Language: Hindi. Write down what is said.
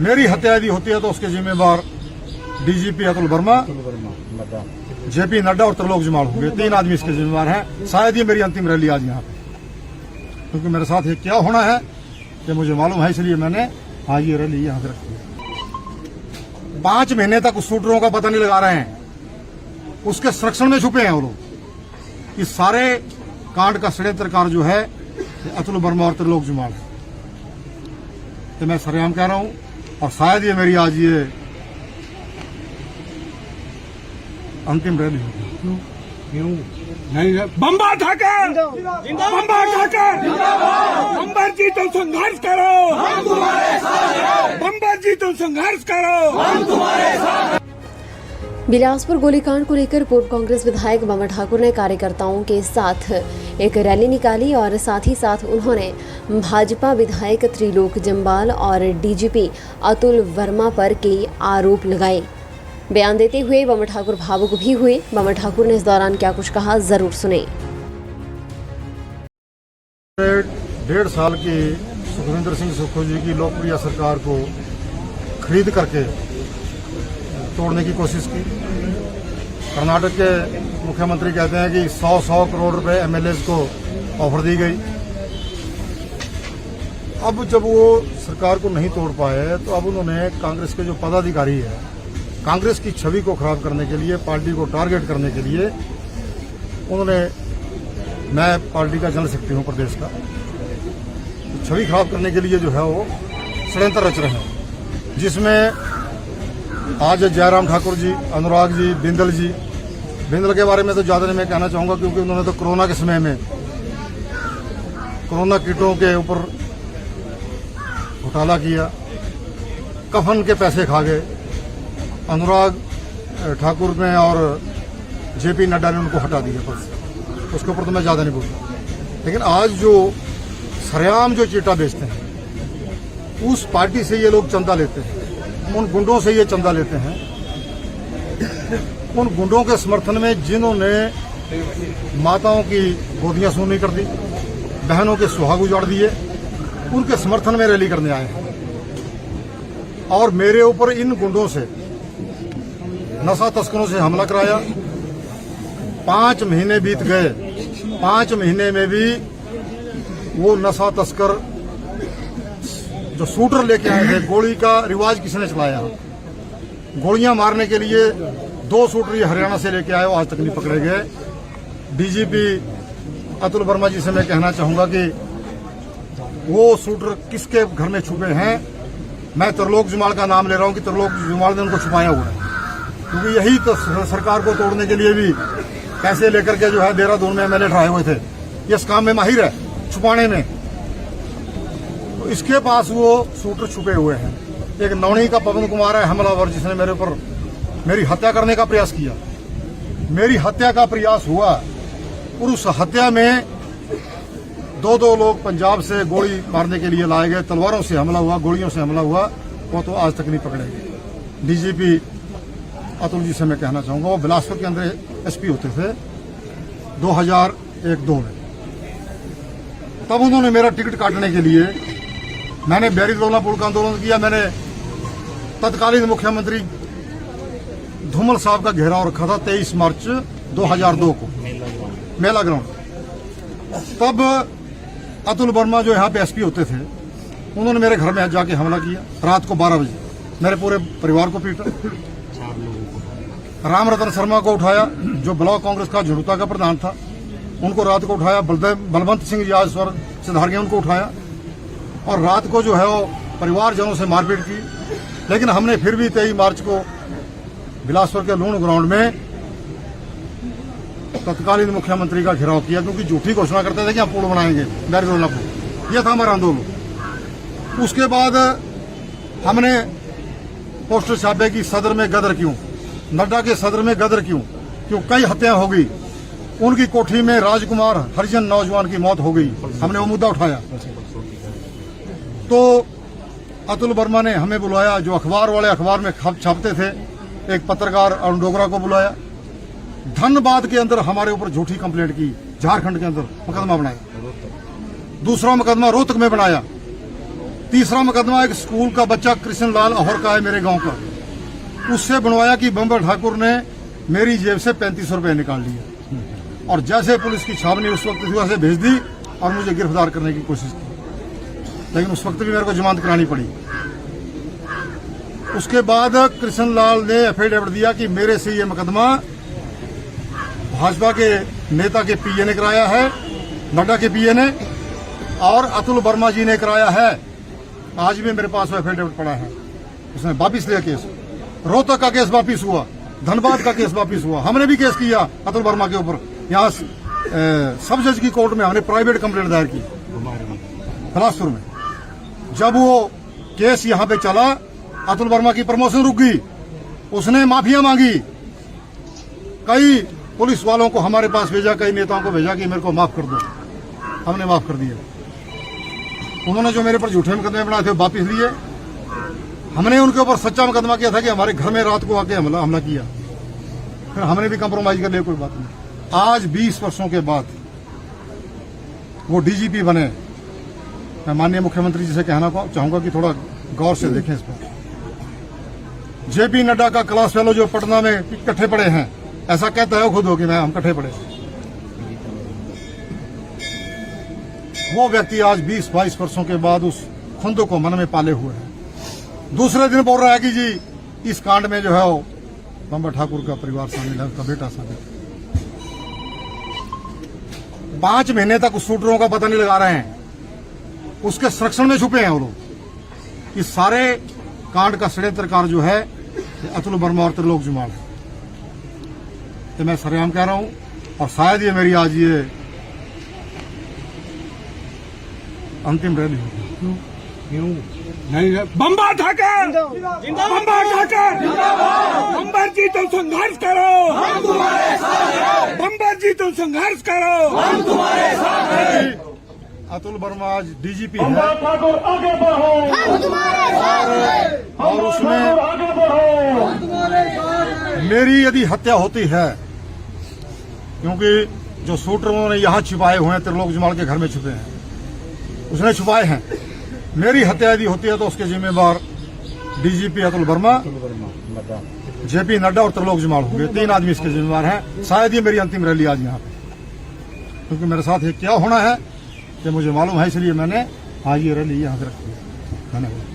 मेरी हत्या यदि होती है तो उसके जिम्मेवार डीजीपी अतुल वर्मा, जेपी नड्डा और त्रिलोक जमाल होंगे। 3 आदमी इसके जिम्मेवार हैं। शायद ये मेरी अंतिम रैली आज यहाँ पे, क्योंकि मेरे साथ ये क्या होना है ये मुझे मालूम है, इसलिए मैंने आज ये रैली यहाँ पे रखी है। 5 महीने तक उस शूटरों का पता नहीं लगा रहे हैं, उसके संरक्षण में छुपे हैं वो लोग। इस सारे कांड का षड्यंत्रकार जो है अतुल वर्मा और त्रिलोक जमाल है। तो मैं सरेआम कह रहा हूं, और शायद ये मेरी आज ये अंतिम रैली होगी। क्यों नहीं? बम्बा ठाकर, बम्बा ठाकर, बम्बर जी तुम संघर्ष करो, हम तुम्हारे साथ हैं। बम्बर जी तुम संघर्ष करो, हम तुम्हारे साथ हैं। बिलासपुर गोलीकांड को लेकर पूर्व कांग्रेस विधायक बम्बर ठाकुर ने कार्यकर्ताओं के साथ एक रैली निकाली और साथ ही साथ उन्होंने भाजपा विधायक त्रिलोक जम्वाल और डीजीपी अतुल वर्मा पर कई आरोप लगाए। बयान देते हुए बम्बर ठाकुर भावुक भी हुए। बम्बर ठाकुर ने इस दौरान क्या कुछ कहा, जरूर सुने। 1.5 साल की सुखविंदर सिंह सुक्खू जी की लोकप्रिय सरकार को खरीद करके तोड़ने की कोशिश की। कर्नाटक के मुख्यमंत्री कहते हैं कि 100 करोड़ रुपए एमएलएज को ऑफर दी गई। अब जब वो सरकार को नहीं तोड़ पाए तो अब उन्होंने कांग्रेस के जो पदाधिकारी है, कांग्रेस की छवि को खराब करने के लिए, पार्टी को टारगेट करने के लिए उन्होंने, मैं पार्टी का जनरल सेक्रेटरी हूं प्रदेश का, छवि खराब करने के लिए जो है वो षड्यंत्र रच रहे हैं, जिसमें आज जयराम ठाकुर जी, अनुराग जी, बिंदल जी। बिंदल के बारे में तो ज्यादा नहीं मैं कहना चाहूंगा, क्योंकि उन्होंने तो कोरोना के समय में कोरोना किटों के ऊपर घोटाला किया, कफन के पैसे खा गए। अनुराग ठाकुर ने और जेपी नड्डा ने उनको हटा दिया पद से, उसके ऊपर तो मैं ज्यादा नहीं बोलता। लेकिन आज जो सरेआम जो चीटा बेचते हैं, उस पार्टी से ये लोग चंदा लेते हैं, उन गुंडों से ये चंदा लेते हैं। उन गुंडों के समर्थन में जिन्होंने माताओं की गोदियां सूनी कर दी, बहनों के सुहाग उजाड़ दिए, उनके समर्थन में रैली करने आए हैं। और मेरे ऊपर इन गुंडों से, नशा तस्करों से हमला कराया। 5 महीने बीत गए, 5 महीने में भी वो नशा तस्कर जो शूटर लेके आए थे, गोली का रिवाज किसने चलाया? गोलियां मारने के लिए 2 शूटर ये हरियाणा से लेके आए, वो आज तक नहीं पकड़े गए। डीजीपी अतुल वर्मा जी से मैं कहना चाहूंगा कि वो शूटर किसके घर में छुपे हैं। मैं त्रिलोक जमाल का नाम ले रहा हूं कि त्रिलोक जमाल ने उनको छुपाया हुआ है, क्योंकि यही तो सरकार को तोड़ने के लिए भी पैसे लेकर के जो है देहरादून में एमएलए ठहराए हुए थे। ये इस काम में माहिर है, छुपाने में। तो इसके पास वो शूटर छुपे हुए हैं। एक नौणी का पवन कुमार है हमलावर, जिसने मेरे ऊपर मेरी हत्या करने का प्रयास किया। मेरी हत्या का प्रयास हुआ और उस हत्या में 2 लोग पंजाब से गोली मारने के लिए लाए गए। तलवारों से हमला हुआ, गोलियों से हमला हुआ, वो तो आज तक नहीं पकड़े गए। डीजीपी अतुल जी से मैं कहना चाहूंगा, वो बिलासपुर के अंदर एसपी होते थे 2001-2 में। तब उन्होंने मेरा टिकट काटने के लिए, मैंने बैरी-दौला पुल का आंदोलन किया। मैंने तत्कालीन मुख्यमंत्री धूमल साहब का घेराव रखा था 23 मार्च 2002 को मेला ग्राउंड। तब अतुल वर्मा जो यहाँ पे एसपी होते थे, उन्होंने मेरे घर में जाके हमला किया रात को 12 बजे, मेरे पूरे परिवार को पीटा। राम रतन शर्मा को उठाया, जो ब्लॉक कांग्रेस का झुड़ुता का प्रधान था, उनको रात को उठाया। बलवंत सिंह जी आज स्वर सिधार गए, उनको उठाया और रात को जो है वो परिवारजनों से मारपीट की। लेकिन हमने फिर भी 23 मार्च को बिलासपुर के लूण ग्राउंड में तत्कालीन मुख्यमंत्री का घेराव किया, क्योंकि झूठी घोषणा करते थे कि हम पुल बनाएंगे, बैरी-दौला पुल। यह था हमारा आंदोलन। उसके बाद हमने पोस्टर छापे कि सदर में गदर क्यों, नड्डा के सदर में गदर क्यों, क्यों कई हत्याएं हो गई। उनकी कोठी में राजकुमार हरिजन नौजवान की मौत हो गई, हमने वो मुद्दा उठाया। तो अतुल वर्मा ने हमें बुलाया, जो अखबार वाले अखबार में छापते थे, एक पत्रकार अरुण डोगरा को बुलाया। धनबाद के अंदर हमारे ऊपर झूठी कंप्लेंट की, झारखंड के अंदर मुकदमा बनाया। दूसरा मुकदमा रोहतक में बनाया। तीसरा मुकदमा एक स्कूल का बच्चा कृष्ण लाल अहर का है, मेरे गांव का। उससे बनवाया कि बम्बर ठाकुर ने मेरी जेब से 3500 रुपए निकाल लिए और जैसे पुलिस की छावनी उस वक्त थी वैसे भेज दी और मुझे गिरफ्तार करने की कोशिश की, लेकिन उस वक्त भी मेरे को जमानत करानी पड़ी। उसके बाद कृष्ण लाल ने एफिडेविट दिया कि मेरे से ये मुकदमा भाजपा के नेता के पीए ने कराया है, नड्डा के पीए ने, और अतुल वर्मा जी ने कराया है। आज भी मेरे पास एफिडेविट पड़ा है। उसने वापिस लिया केस, रोहतक का केस वापिस हुआ, धनबाद का केस वापिस हुआ। हमने भी केस किया अतुल वर्मा के ऊपर, यहाँ सब जज की कोर्ट में हमने प्राइवेट कंप्लेंट दायर की बिलासपुर में। जब वो केस यहाँ पे चला, अतुल वर्मा की प्रमोशन रुक गई, उसने माफिया मांगी, कई पुलिस वालों को हमारे पास भेजा, कई नेताओं को भेजा कि मेरे को माफ कर दो। हमने माफ कर दिया। उन्होंने जो मेरे पर झूठे मुकदमे बनाए थे वापिस लिए। हमने उनके ऊपर सच्चा मुकदमा किया था कि हमारे घर में रात को आके हमला किया। फिर हमने भी कंप्रोमाइज कर लिया, कोई बात नहीं। आज 20 वर्षों के बाद वो डीजीपी बने। मैं माननीय मुख्यमंत्री जी से कहना चाहूंगा कि थोड़ा गौर से देखें इस पर। जेपी नड्डा का क्लास फेलो जो पटना में इकट्ठे पड़े हैं, ऐसा कहता है खुद हो कि हम इकट्ठे पड़े, वो व्यक्ति आज 20-22 वर्षों के बाद उस खुंद को मन में पाले हुए है। दूसरे दिन बोल रहा है कि जी इस कांड में जो है वो बम्बर ठाकुर का परिवार शामिल है, उसका बेटा शामिल है। 5 महीने तक उस शूटरों का पता नहीं लगा रहे हैं, उसके संरक्षण में छुपे हैं वो लोग। इस सारे कांड का षड्यंत्रकार जो है अतुल वर्मा और त्रिलोक जुमाल है। तो मैं सरेआम कह रहा हूं, और शायद ये मेरी आज ये अंतिम रैली होगी। नहीं, बम्बर ठाकुर जिंदाबाद, बम्बर ठाकुर जिंदाबाद। बम्बर जी तुम संघर्ष करो, हम तुम्हारे साथ हैं। बम्बर जी तुम संघर्ष करो, हम तुम्हारे साथ हैं। अतुल वर्मा आज डीजीपी है ठाकुर आगे बढ़ो, हम तुम्हारे साथ हैं। और उसमें आगे बढ़ो, हम तुम्हारे साथ हैं। मेरी यदि हत्या होती है, क्योंकि जो शूटरों ने यहाँ छिपाए हुए हैं, त्रिलोक जुमाल के घर में छुपे हैं, उसने छुपाए हैं। मेरी हत्या यदि होती है तो उसके जिम्मेवार डीजीपी अतुल वर्मा, जेपी नड्डा और त्रिलोक जुमाल होंगे। 3 आदमी इसके जिम्मेवार हैं। शायद ये मेरी अंतिम रैली आज यहाँ पे, क्योंकि मेरे साथ ये क्या होना है कि मुझे मालूम है, इसलिए मैंने आज ये रैली यहाँ पे रखी है। धन्यवाद।